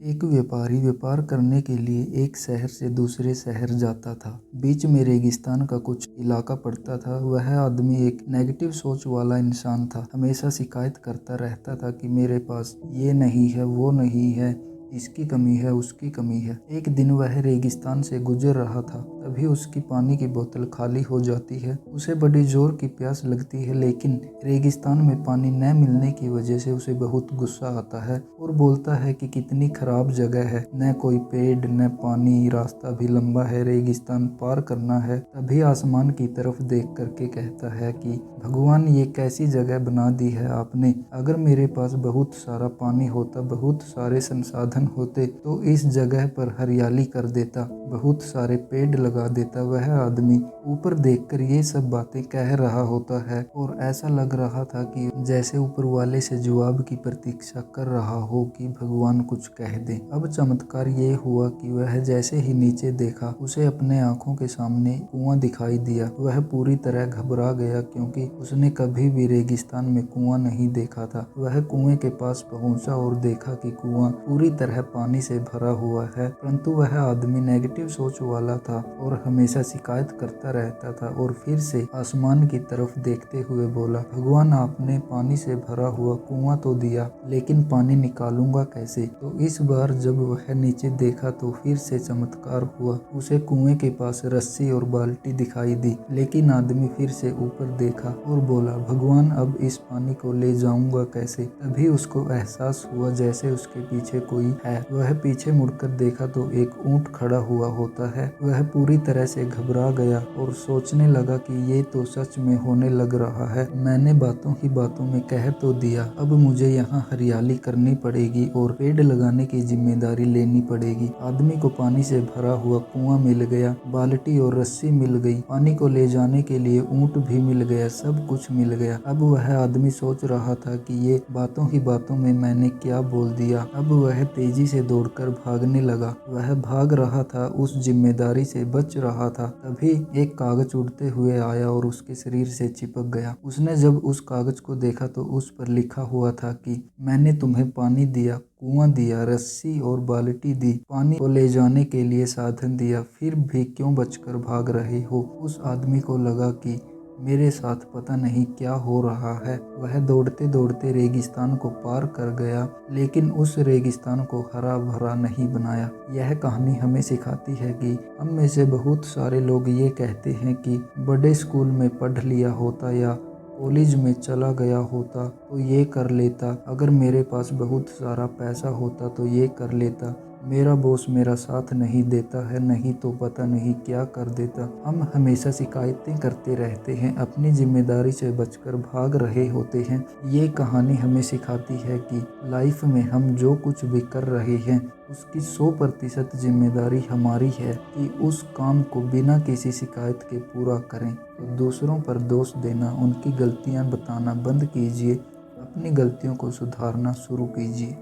एक व्यापारी व्यापार करने के लिए एक शहर से दूसरे शहर जाता था। बीच में रेगिस्तान का कुछ इलाका पड़ता था। वह आदमी एक नेगेटिव सोच वाला इंसान था। हमेशा शिकायत करता रहता था कि मेरे पास ये नहीं है, वो नहीं है, इसकी कमी है, उसकी कमी है। एक दिन वह रेगिस्तान से गुजर रहा था, तभी उसकी पानी की बोतल खाली हो जाती है। उसे बड़ी जोर की प्यास लगती है, लेकिन रेगिस्तान में पानी न मिलने की वजह से उसे बहुत गुस्सा आता है और बोलता है कि कितनी खराब जगह है, न कोई पेड़ न पानी, रास्ता भी लंबा है, रेगिस्तान पार करना है। तभी आसमान की तरफ देख करके कहता है कि भगवान, ये कैसी जगह बना दी है आपने। अगर मेरे पास बहुत सारा पानी होता, बहुत सारे संसाधन होते तो इस जगह पर हरियाली कर देता, बहुत सारे पेड़ लगा देता। वह आदमी ऊपर देखकर ये सब बातें कह रहा होता है और ऐसा लग रहा था कि जैसे ऊपर वाले से जवाब की प्रतीक्षा कर रहा हो कि भगवान कुछ कह दे। अब चमत्कार ये हुआ कि वह जैसे ही नीचे देखा, उसे अपने आंखों के सामने कुआं दिखाई दिया। वह पूरी तरह घबरा गया, क्योंकि उसने कभी भी रेगिस्तान में कुआं नहीं देखा था। वह कुएं के पास पहुंचा और देखा कि कुआं पूरी तरह पानी से भरा हुआ है, परंतु वह आदमी नेगेटिव सोच वाला था और हमेशा शिकायत करता रहता था। और फिर से आसमान की तरफ देखते हुए बोला, भगवान, आपने पानी से भरा हुआ कुआं तो दिया, लेकिन पानी निकालूंगा कैसे। तो इस बार जब वह नीचे देखा तो फिर से चमत्कार हुआ। उसे कुएं के पास रस्सी और बाल्टी दिखाई दी, लेकिन आदमी फिर से ऊपर देखा और बोला, भगवान, अब इस पानी को ले जाऊंगा कैसे। तभी उसको एहसास हुआ जैसे उसके पीछे कोई है। वह पीछे मुड़कर देखा तो एक ऊंट खड़ा हुआ होता है। वह पूरी तरह से घबरा गया और सोचने लगा कि ये तो सच में होने लग रहा है। मैंने बातों ही बातों में कह तो दिया, अब मुझे यहाँ हरियाली करनी पड़ेगी और पेड़ लगाने की जिम्मेदारी लेनी पड़ेगी। आदमी को पानी से भरा हुआ कुआं मिल गया, बाल्टी और रस्सी मिल गई, पानी को ले जाने के लिए ऊंट भी मिल गया, सब कुछ मिल गया। अब वह आदमी सोच रहा था कि ये बातों ही बातों में मैंने क्या बोल दिया। अब वह तेजी से दौड़कर भागने लगा। वह भाग रहा था, उस जिम्मेदारी से बच रहा था। तभी एक कागज उड़ते हुए आया और उसके शरीर से चिपक गया। उसने जब उस कागज को देखा तो उस पर लिखा हुआ था कि मैंने तुम्हें पानी दिया, कुआं दिया, रस्सी और बाल्टी दी, पानी को ले जाने के लिए साधन दिया, फिर भी क्यों बचकर भाग रहे हो। उस आदमी को लगा कि मेरे साथ पता नहीं क्या हो रहा है। वह दौड़ते दौड़ते रेगिस्तान को पार कर गया, लेकिन उस रेगिस्तान को हरा भरा नहीं बनाया। यह कहानी हमें सिखाती है कि हम में से बहुत सारे लोग ये कहते हैं कि बड़े स्कूल में पढ़ लिया होता या कॉलेज में चला गया होता तो ये कर लेता, अगर मेरे पास बहुत सारा पैसा होता तो ये कर लेता, मेरा बॉस मेरा साथ नहीं देता है, नहीं तो पता नहीं क्या कर देता। हम हमेशा शिकायतें करते रहते हैं, अपनी जिम्मेदारी से बचकर भाग रहे होते हैं। ये कहानी हमें सिखाती है कि लाइफ में हम जो कुछ भी कर रहे हैं उसकी 100% जिम्मेदारी हमारी है कि उस काम को बिना किसी शिकायत के पूरा करें। तो दूसरों पर दोष देना, उनकी गलतियां बताना बंद कीजिए, अपनी गलतियों को सुधारना शुरू कीजिए।